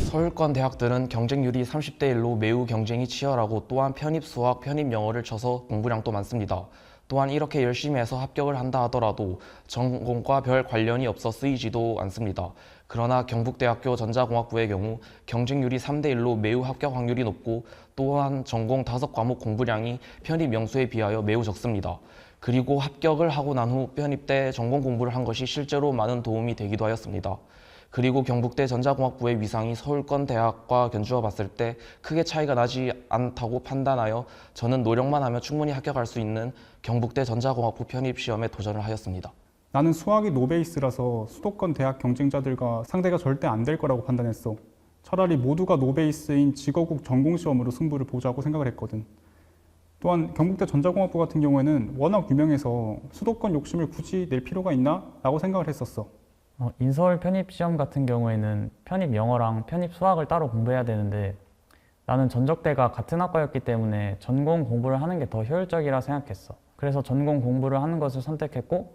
서울권 대학들은 경쟁률이 30대 1로 매우 경쟁이 치열하고 또한 편입 수학, 편입 영어를 쳐서 공부량도 많습니다. 또한 이렇게 열심히 해서 합격을 한다 하더라도 전공과 별 관련이 없어 쓰이지도 않습니다. 그러나 경북대학교 전자공학부의 경우 경쟁률이 3대 1로 매우 합격 확률이 높고 또한 전공 5과목 공부량이 편입 영수에 비하여 매우 적습니다. 그리고 합격을 하고 난 후 편입 때 전공 공부를 한 것이 실제로 많은 도움이 되기도 하였습니다. 그리고 경북대 전자공학부의 위상이 서울권 대학과 견주어 봤을 때 크게 차이가 나지 않다고 판단하여 저는 노력만 하면 충분히 합격할 수 있는 경북대 전자공학부 편입시험에 도전을 하였습니다. 나는 수학이 노베이스라서 수도권 대학 경쟁자들과 상대가 절대 안 될 거라고 판단했어. 차라리 모두가 노베이스인 직어국 전공시험으로 승부를 보자고 생각을 했거든. 또한 경북대 전자공학부 같은 경우에는 워낙 유명해서 수도권 욕심을 굳이 낼 필요가 있나? 라고 생각을 했었어. 인서울 편입 시험 같은 경우에는 편입 영어랑 편입 수학을 따로 공부해야 되는데 나는 전적대가 같은 학과였기 때문에 전공 공부를 하는 게 더 효율적이라 생각했어. 그래서 전공 공부를 하는 것을 선택했고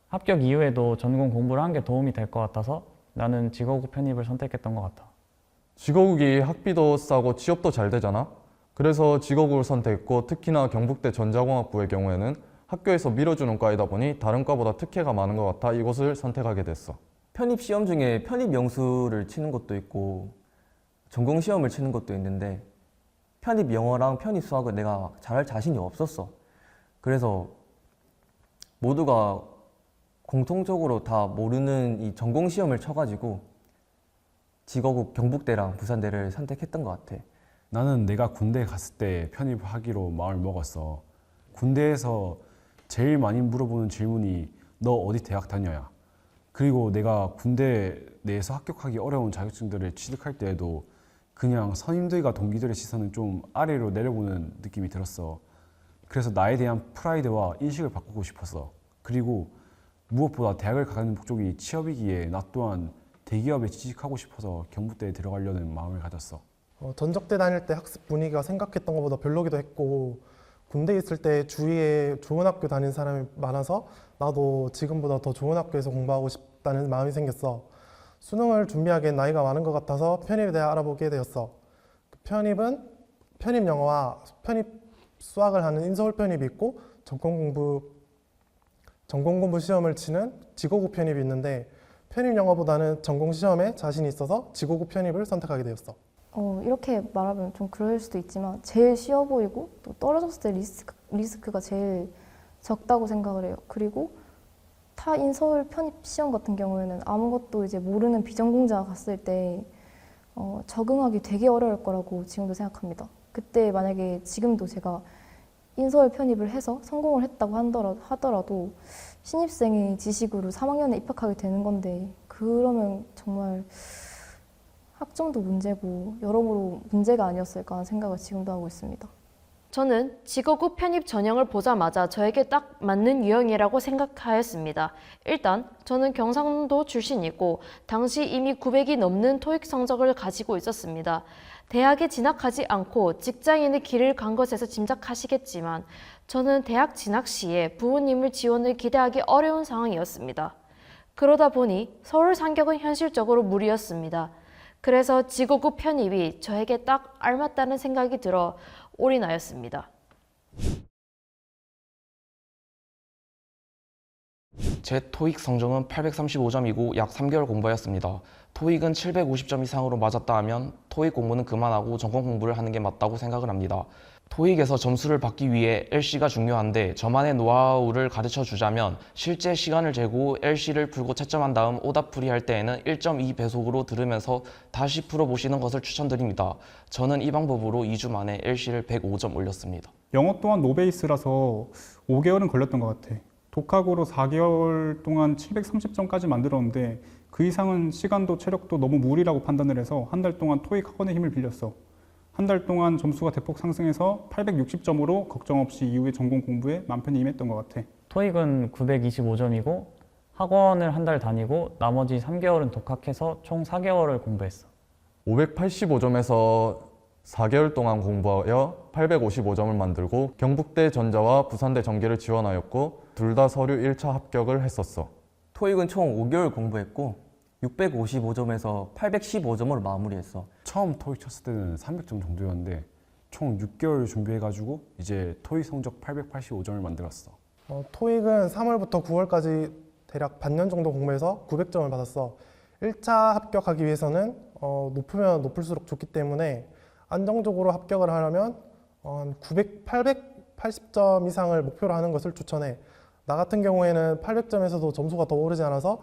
합격 이후에도 전공 공부를 한 게 도움이 될 것 같아서 나는 직어국 편입을 선택했던 것 같아. 직어국이 학비도 싸고 취업도 잘 되잖아. 그래서 직어국을 선택했고 특히나 경북대 전자공학부의 경우에는 학교에서 밀어주는 과이다 보니 다른 과보다 특혜가 많은 것 같아 이곳을 선택하게 됐어. 편입 시험 중에 편입 영수를 치는 것도 있고 전공 시험을 치는 것도 있는데 편입 영어랑 편입 수학은 내가 잘할 자신이 없었어. 그래서 모두가 공통적으로 다 모르는 이 전공 시험을 쳐가지고 직어국 경북대랑 부산대를 선택했던 것 같아. 나는 내가 군대에 갔을 때 편입하기로 마음을 먹었어. 군대에서 제일 많이 물어보는 질문이 너 어디 대학 다녀야? 그리고 내가 군대 내에서 합격하기 어려운 자격증들을 취득할 때에도 그냥 선임들과 동기들의 시선은 좀 아래로 내려보는 느낌이 들었어. 그래서 나에 대한 프라이드와 인식을 바꾸고 싶었어. 그리고 무엇보다 대학을 가는 목적이 취업이기에 나 또한 대기업에 취직하고 싶어서 경북대에 들어가려는 마음을 가졌어. 전적대 다닐 때 학습 분위기가 생각했던 것보다 별로기도 했고 군대에 있을 때 주위에 좋은 학교 다닌 사람이 많아서 나도 지금보다 더 좋은 학교에서 공부하고 싶다는 마음이 생겼어. 수능을 준비하기엔 나이가 많은 것 같아서 편입에 대해 알아보게 되었어. 편입은 편입 영어와 편입 수학을 하는 인서울 편입이 있고 전공 공부 시험을 치는 직어국 편입이 있는데 편입 영어보다는 전공 시험에 자신이 있어서 직어국 편입을 선택하게 되었어. 이렇게 말하면 좀 그럴 수도 있지만 제일 쉬워 보이고 또 떨어졌을 때 리스크가 제일 적다고 생각을 해요. 그리고 타 인서울 편입 시험 같은 경우에는 아무것도 이제 모르는 비전공자가 갔을 때 적응하기 되게 어려울 거라고 지금도 생각합니다. 그때 만약에 지금도 제가 인서울 편입을 해서 성공을 했다고 하더라도 신입생의 지식으로 3학년에 입학하게 되는 건데 그러면 정말 학점도 문제고 여러모로 문제가 아니었을까 하는 생각을 지금도 하고 있습니다. 저는 직어국 편입 전형을 보자마자 저에게 딱 맞는 유형이라고 생각하였습니다. 일단 저는 경상도 출신이고 당시 이미 900이 넘는 토익 성적을 가지고 있었습니다. 대학에 진학하지 않고 직장인의 길을 간 것에서 짐작하시겠지만 저는 대학 진학 시에 부모님의 지원을 기대하기 어려운 상황이었습니다. 그러다 보니 서울 상격은 현실적으로 무리였습니다. 그래서 직어국 편입이 저에게 딱 알맞다는 생각이 들어 올인하였습니다. 제 토익 성적은 835점이고 약 3개월 공부하였습니다. 토익은 750점 이상으로 맞았다 하면 토익 공부는 그만하고 전공 공부를 하는 게 맞다고 생각을 합니다. 토익에서 점수를 받기 위해 LC가 중요한데 저만의 노하우를 가르쳐 주자면 실제 시간을 재고 LC를 풀고 채점한 다음 오답풀이 할 때에는 1.2배속으로 들으면서 다시 풀어보시는 것을 추천드립니다. 저는 이 방법으로 2주 만에 LC를 105점 올렸습니다. 영어 또한 노베이스라서 5개월은 걸렸던 것 같아. 독학으로 4개월 동안 730점까지 만들었는데 그 이상은 시간도 체력도 너무 무리라고 판단을 해서 한 달 동안 토익 학원의 힘을 빌렸어. 한 달 동안 점수가 대폭 상승해서 860점으로 걱정 없이 이후에 전공 공부에 맘 편히 임했던 것 같아. 토익은 925점이고 학원을 한 달 다니고 나머지 3개월은 독학해서 총 4개월을 공부했어. 585점에서 4개월 동안 공부하여 855점을 만들고 경북대 전자와 부산대 전기를 지원하였고 둘 다 서류 1차 합격을 했었어. 토익은 총 5개월 공부했고 655점에서 815점으로 마무리했어. 처음 토익 쳤을 때는 300점 정도였는데 총 6개월 준비해가지고 이제 토익 성적 885점을 만들었어. 토익은 3월부터 9월까지 대략 반년 정도 공부해서 900점을 받았어. 1차 합격하기 위해서는 높으면 높을수록 좋기 때문에 안정적으로 합격을 하려면 한 880점 이상을 목표로 하는 것을 추천해. 나 같은 경우에는 800점에서도 점수가 더 오르지 않아서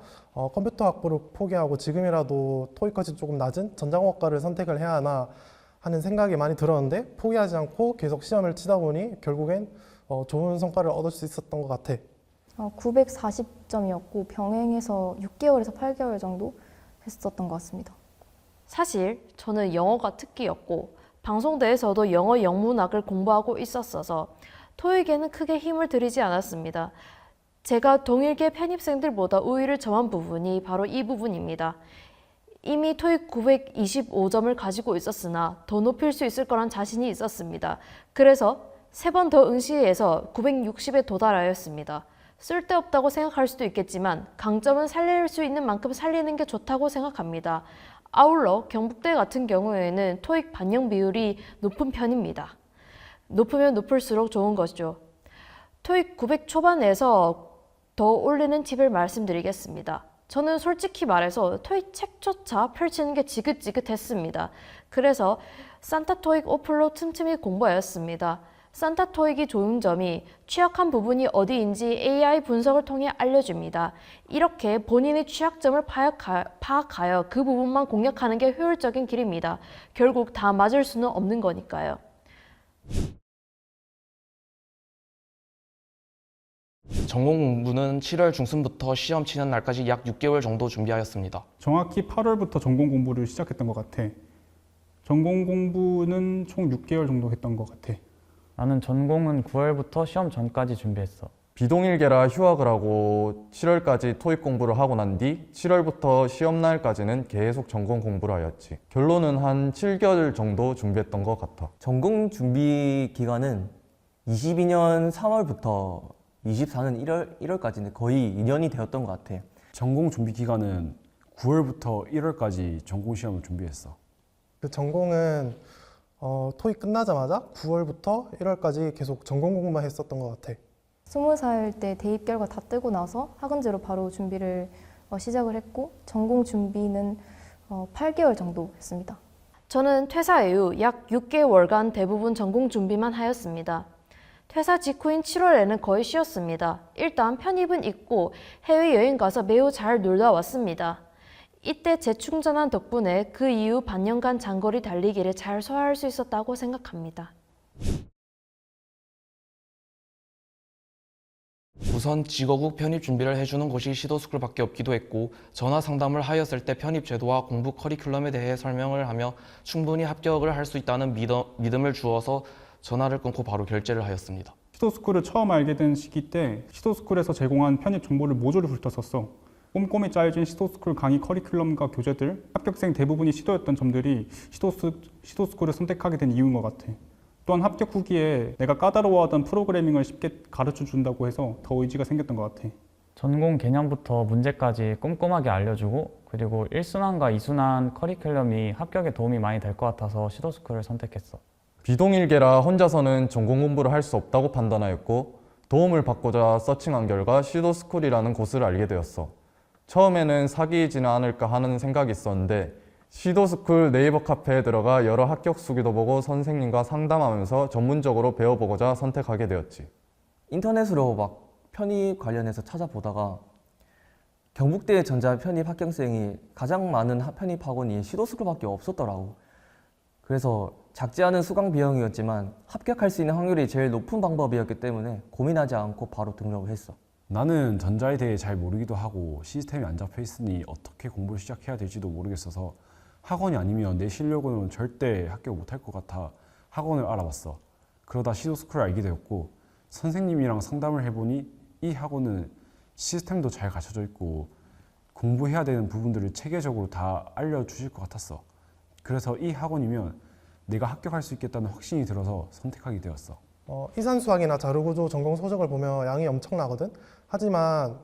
컴퓨터 학부를 포기하고 지금이라도 토익컷이 조금 낮은 전자공학과를 선택을 해야 하나 하는 생각이 많이 들었는데 포기하지 않고 계속 시험을 치다 보니 결국엔 좋은 성과를 얻을 수 있었던 것 같아. 940점이었고 병행해서 6개월에서 8개월 정도 했었던 것 같습니다. 사실 저는 영어가 특기였고 방송대에서도 영어 영문학을 공부하고 있었어서 토익에는 크게 힘을 들이지 않았습니다. 제가 동일계 편입생들보다 우위를 점한 부분이 바로 이 부분입니다. 이미 토익 925점을 가지고 있었으나 더 높일 수 있을 거란 자신이 있었습니다. 그래서 3번 더 응시해서 960에 도달하였습니다. 쓸데없다고 생각할 수도 있겠지만 강점은 살릴 수 있는 만큼 살리는 게 좋다고 생각합니다. 아울러 경북대 같은 경우에는 토익 반영 비율이 높은 편입니다. 높으면 높을수록 좋은 것이죠. 토익 900 초반에서 더 올리는 팁을 말씀드리겠습니다. 저는 솔직히 말해서 토익 책조차 펼치는 게 지긋지긋했습니다. 그래서 산타 토익 어플로 틈틈이 공부하였습니다. 산타 토익이 좋은 점이 취약한 부분이 어디인지 AI 분석을 통해 알려줍니다. 이렇게 본인의 취약점을 파악하여 그 부분만 공략하는 게 효율적인 길입니다. 결국 다 맞을 수는 없는 거니까요. 전공 공부는 7월 중순부터 시험 치는 날까지 약 6개월 정도 준비하였습니다. 정확히 8월부터 전공 공부를 시작했던 것 같아. 전공 공부는 총 6개월 정도 했던 것 같아. 나는 전공은 9월부터 시험 전까지 준비했어. 비동일계라 휴학을 하고 7월까지 토익 공부를 하고 난 뒤 7월부터 시험 날까지는 계속 전공 공부를 하였지. 결론은 한 7개월 정도 준비했던 것 같아. 전공 준비 기간은 22년 3월부터 24년 1월까지는 거의 2년이 되었던 것 같아. 전공 준비 기간은 9월부터 1월까지 전공 시험을 준비했어. 그 전공은 토익 끝나자마자 9월부터 1월까지 계속 전공 공부만 했었던 것 같아. 20살 때 대입 결과 다 뜨고 나서 학원제로 바로 준비를 시작을 했고 전공 준비는 8개월 정도 했습니다. 저는 퇴사 이후 약 6개월간 대부분 전공 준비만 하였습니다. 퇴사 직후인 7월에는 거의 쉬었습니다. 일단 편입은 있고 해외여행 가서 매우 잘 놀다 왔습니다. 이때 재충전한 덕분에 그 이후 반년간 장거리 달리기를 잘 소화할 수 있었다고 생각합니다. 우선 직어국 편입 준비를 해주는 곳이 시도스쿨밖에 없기도 했고 전화 상담을 하였을 때 편입 제도와 공부 커리큘럼에 대해 설명을 하며 충분히 합격을 할 수 있다는 믿음을 주어서 전화를 끊고 바로 결제를 하였습니다. 시도스쿨을 처음 알게 된 시기 때 시도스쿨에서 제공한 편입 정보를 모조리 훑었었어. 꼼꼼히 짜여진 시도스쿨 강의 커리큘럼과 교재들, 합격생 대부분이 시도였던 점들이 시도스쿨을 선택하게 된 이유인 것 같아. 또한 합격 후기에 내가 까다로워하던 프로그래밍을 쉽게 가르쳐준다고 해서 더 의지가 생겼던 것 같아. 전공 개념부터 문제까지 꼼꼼하게 알려주고 그리고 1순환과 2순환 커리큘럼이 합격에 도움이 많이 될 것 같아서 시도스쿨을 선택했어. 비동일계라 혼자서는 전공 공부를 할 수 없다고 판단하였고 도움을 받고자 서칭한 결과 시도스쿨이라는 곳을 알게 되었어. 처음에는 사기이지는 않을까 하는 생각이 있었는데 시도스쿨 네이버 카페에 들어가 여러 합격 수기도 보고 선생님과 상담하면서 전문적으로 배워보고자 선택하게 되었지. 인터넷으로 막 편입 관련해서 찾아보다가 경북대 전자 편입 합격생이 가장 많은 편입 학원이 시도스쿨밖에 없었더라고. 그래서 작지 않은 수강 비용이었지만 합격할 수 있는 확률이 제일 높은 방법이었기 때문에 고민하지 않고 바로 등록을 했어. 나는 전자에 대해 잘 모르기도 하고 시스템이 안 잡혀 있으니 어떻게 공부를 시작해야 될지도 모르겠어서 학원이 아니면 내 실력으로는 절대 합격 못할 것 같아 학원을 알아봤어. 그러다 시도스쿨을 알게 되었고 선생님이랑 상담을 해보니 이 학원은 시스템도 잘 갖춰져 있고 공부해야 되는 부분들을 체계적으로 다 알려주실 것 같았어. 그래서 이 학원이면 내가 합격할 수 있겠다는 확신이 들어서 선택하게 되었어. 이산수학이나 자료구조 전공 소적을 보면 양이 엄청나거든. 하지만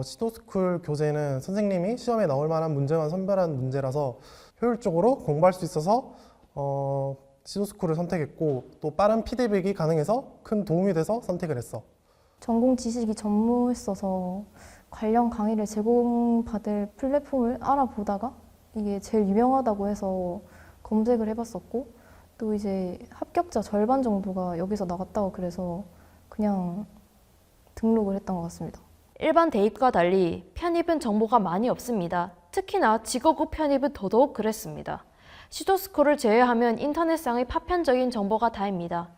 시도스쿨 교재는 선생님이 시험에 나올 만한 문제만 선별한 문제라서 효율적으로 공부할 수 있어서 시도스쿨을 선택했고 또 빠른 피드백이 가능해서 큰 도움이 돼서 선택을 했어. 전공 지식이 전무했어서 관련 강의를 제공받을 플랫폼을 알아보다가 이게 제일 유명하다고 해서 검색을 해봤었고 또 이제 합격자 절반 정도가 여기서 나갔다고 그래서 그냥 등록을 했던 것 같습니다. 일반 대입과 달리 편입은 정보가 많이 없습니다. 특히나 직업국 편입은 더더욱 그랬습니다. 시도스쿨을 제외하면 인터넷상의 파편적인 정보가 다입니다.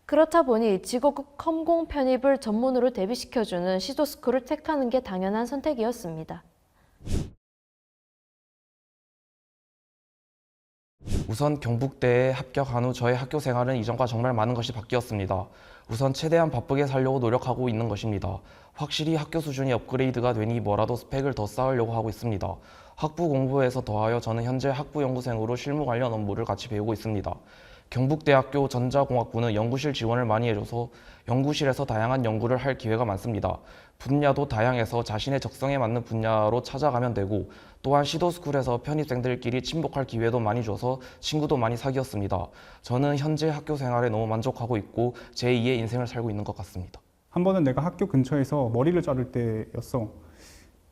그렇다 보니 직업국 컴공 편입을 전문으로 대비시켜주는 시도스쿨을 택하는 게 당연한 선택이었습니다. 우선 경북대에 합격한 후 저의 학교 생활은 이전과 정말 많은 것이 바뀌었습니다. 우선 최대한 바쁘게 살려고 노력하고 있는 것입니다. 확실히 학교 수준이 업그레이드가 되니 뭐라도 스펙을 더 쌓으려고 하고 있습니다. 학부 공부에서 더하여 저는 현재 학부 연구생으로 실무 관련 업무를 같이 배우고 있습니다. 경북대학교 전자공학부는 연구실 지원을 많이 해줘서 연구실에서 다양한 연구를 할 기회가 많습니다. 분야도 다양해서 자신의 적성에 맞는 분야로 찾아가면 되고 또한 시도스쿨에서 편입생들끼리 친목할 기회도 많이 줘서 친구도 많이 사귀었습니다. 저는 현재 학교 생활에 너무 만족하고 있고 제2의 인생을 살고 있는 것 같습니다. 한 번은 내가 학교 근처에서 머리를 자를 때였어.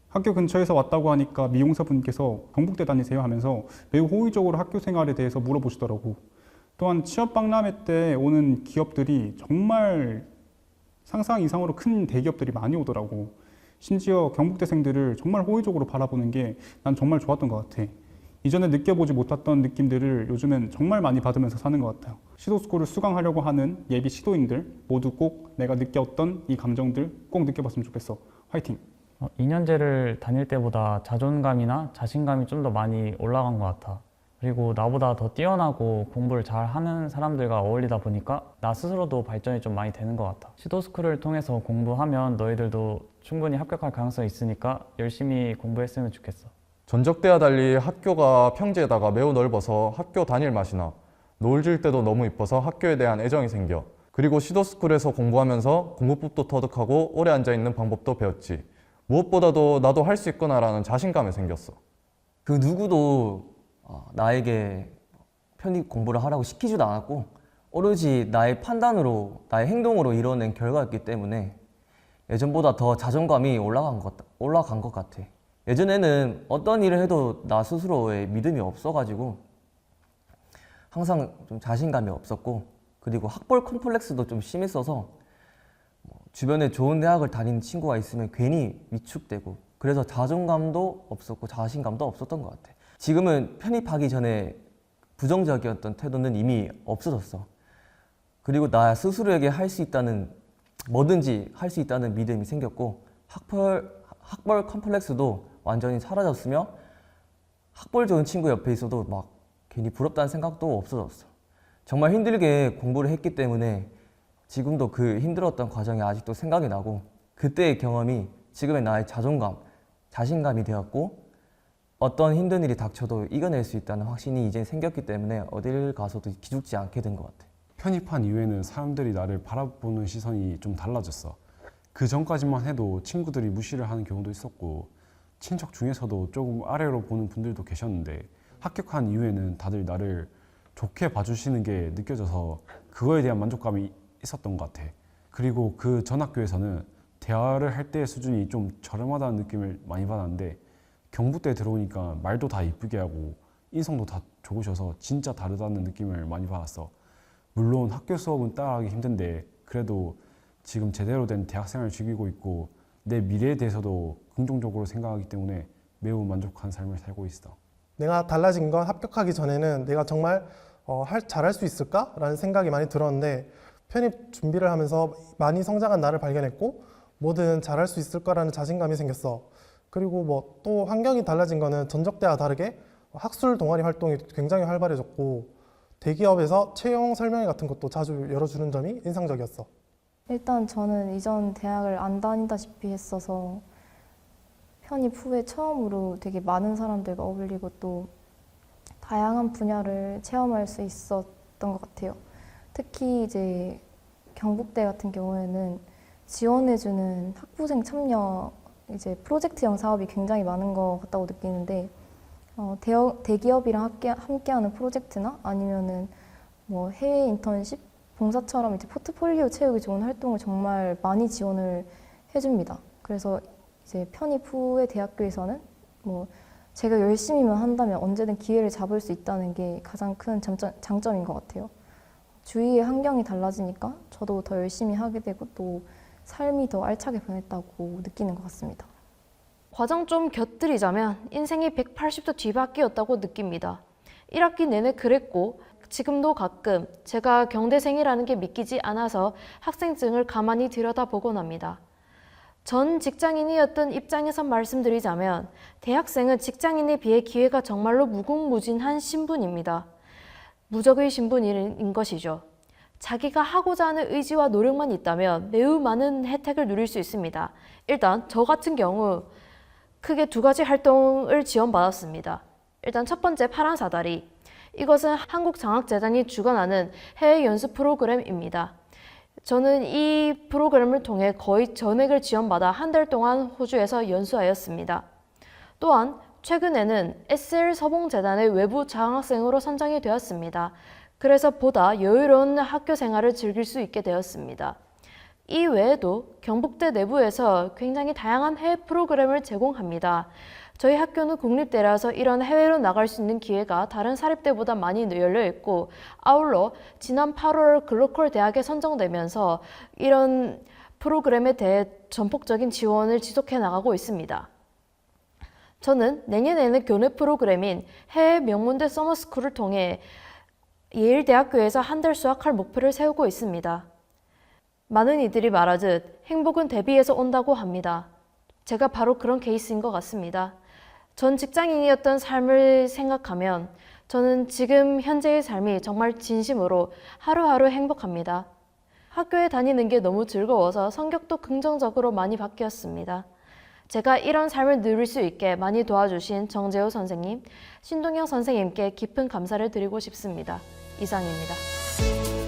학교 근처에서 왔다고 하니까 미용사분께서 경북대 다니세요 하면서 매우 호의적으로 학교 생활에 대해서 물어보시더라고. 또한 취업 박람회 때 오는 기업들이 정말 상상 이상으로 큰 대기업들이 많이 오더라고. 심지어 경북대생들을 정말 호의적으로 바라보는 게 난 정말 좋았던 것 같아. 이전에 느껴보지 못했던 느낌들을 요즘엔 정말 많이 받으면서 사는 것 같아요. 시도스쿨을 수강하려고 하는 예비 시도인들 모두 꼭 내가 느꼈던 이 감정들 꼭 느껴봤으면 좋겠어. 화이팅! 2년제를 다닐 때보다 자존감이나 자신감이 좀 더 많이 올라간 것 같아. 그리고 나보다 더 뛰어나고 공부를 잘 하는 사람들과 어울리다 보니까 나 스스로도 발전이 좀 많이 되는 것 같아. 시도스쿨을 통해서 공부하면 너희들도 충분히 합격할 가능성이 있으니까 열심히 공부했으면 좋겠어. 전적대와 달리 학교가 평지에다가 매우 넓어서 학교 다닐 맛이 나. 노을 질 때도 너무 이뻐서 학교에 대한 애정이 생겨. 그리고 시도스쿨에서 공부하면서 공부법도 터득하고 오래 앉아있는 방법도 배웠지. 무엇보다도 나도 할 수 있구나라는 자신감이 생겼어. 그 누구도 나에게 편입 공부를 하라고 시키지도 않았고 오로지 나의 판단으로 나의 행동으로 이뤄낸 결과였기 때문에 예전보다 더 자존감이 올라간 것 같아. 예전에는 어떤 일을 해도 나 스스로의 믿음이 없어가지고 항상 좀 자신감이 없었고 그리고 학벌 컴플렉스도 좀 심했어서 주변에 좋은 대학을 다니는 친구가 있으면 괜히 위축되고 그래서 자존감도 없었고 자신감도 없었던 것 같아. 지금은 편입하기 전에 부정적이었던 태도는 이미 없어졌어. 그리고 나 스스로에게 할 수 있다는 뭐든지 할 수 있다는 믿음이 생겼고 학벌 컴플렉스도 완전히 사라졌으며 학벌 좋은 친구 옆에 있어도 막 괜히 부럽다는 생각도 없어졌어. 정말 힘들게 공부를 했기 때문에 지금도 그 힘들었던 과정이 아직도 생각이 나고 그때의 경험이 지금의 나의 자존감, 자신감이 되었고 어떤 힘든 일이 닥쳐도 이겨낼 수 있다는 확신이 이제 생겼기 때문에 어딜 가서도 기죽지 않게 된 것 같아. 편입한 이후에는 사람들이 나를 바라보는 시선이 좀 달라졌어. 그 전까지만 해도 친구들이 무시를 하는 경우도 있었고 친척 중에서도 조금 아래로 보는 분들도 계셨는데 합격한 이후에는 다들 나를 좋게 봐주시는 게 느껴져서 그거에 대한 만족감이 있었던 것 같아. 그리고 그 전 학교에서는 대화를 할 때의 수준이 좀 저렴하다는 느낌을 많이 받았는데 경북대에 들어오니까 말도 다 이쁘게 하고 인성도 다 좋으셔서 진짜 다르다는 느낌을 많이 받았어. 물론 학교 수업은 따라하기 힘든데 그래도 지금 제대로 된 대학생활을 즐기고 있고 내 미래에 대해서도 긍정적으로 생각하기 때문에 매우 만족한 삶을 살고 있어. 내가 달라진 건 합격하기 전에는 내가 정말 잘할 수 있을까라는 생각이 많이 들었는데 편입 준비를 하면서 많이 성장한 나를 발견했고 뭐든 잘할 수 있을 거라는 자신감이 생겼어. 그리고 뭐 또 환경이 달라진 거는 전적대와 다르게 학술 동아리 활동이 굉장히 활발해졌고 대기업에서 채용 설명회 같은 것도 자주 열어주는 점이 인상적이었어. 일단 저는 이전 대학을 안 다니다시피 했어서 편입 후에 처음으로 되게 많은 사람들과 어울리고 또 다양한 분야를 체험할 수 있었던 것 같아요. 특히 이제 경북대 같은 경우에는 지원해주는 학부생 참여 이제 프로젝트형 사업이 굉장히 많은 것 같다고 느끼는데 대기업이랑 함께하는 프로젝트나 아니면은 뭐 해외 인턴십, 봉사처럼 이제 포트폴리오 채우기 좋은 활동을 정말 많이 지원을 해줍니다. 그래서 이제 편입 후에 대학교에서는 뭐 제가 열심히만 한다면 언제든 기회를 잡을 수 있다는 게 가장 큰 장점인 것 같아요. 주위의 환경이 달라지니까 저도 더 열심히 하게 되고 또 삶이 더 알차게 변했다고 느끼는 것 같습니다. 과정 좀 곁들이자면 인생이 180도 뒤바뀌었다고 느낍니다. 1학기 내내 그랬고 지금도 가끔 제가 경대생이라는 게 믿기지 않아서 학생증을 가만히 들여다보곤 합니다. 전 직장인이었던 입장에서 말씀드리자면 대학생은 직장인에 비해 기회가 정말로 무궁무진한 신분입니다. 무적의 신분인 것이죠. 자기가 하고자 하는 의지와 노력만 있다면 매우 많은 혜택을 누릴 수 있습니다. 일단 저 같은 경우 크게 2가지 활동을 지원받았습니다. 일단 첫 번째 파란 사다리. 이것은 한국장학재단이 주관하는 해외 연수 프로그램입니다. 저는 이 프로그램을 통해 거의 전액을 지원받아 한 달 동안 호주에서 연수하였습니다. 또한 최근에는 SL 서봉재단의 외부 장학생으로 선정이 되었습니다. 그래서 보다 여유로운 학교 생활을 즐길 수 있게 되었습니다. 이 외에도 경북대 내부에서 굉장히 다양한 해외 프로그램을 제공합니다. 저희 학교는 국립대라서 이런 해외로 나갈 수 있는 기회가 다른 사립대보다 많이 열려 있고 아울러 지난 8월 글로컬 대학에 선정되면서 이런 프로그램에 대해 전폭적인 지원을 지속해 나가고 있습니다. 저는 내년에는 교내 프로그램인 해외 명문대 서머스쿨을 통해 예일대학교에서 한 달 수학할 목표를 세우고 있습니다. 많은 이들이 말하듯 행복은 대비해서 온다고 합니다. 제가 바로 그런 케이스인 것 같습니다. 전 직장인이었던 삶을 생각하면 저는 지금 현재의 삶이 정말 진심으로 하루하루 행복합니다. 학교에 다니는 게 너무 즐거워서 성격도 긍정적으로 많이 바뀌었습니다. 제가 이런 삶을 누릴 수 있게 많이 도와주신 정재호 선생님, 신동영 선생님께 깊은 감사를 드리고 싶습니다. 이상입니다.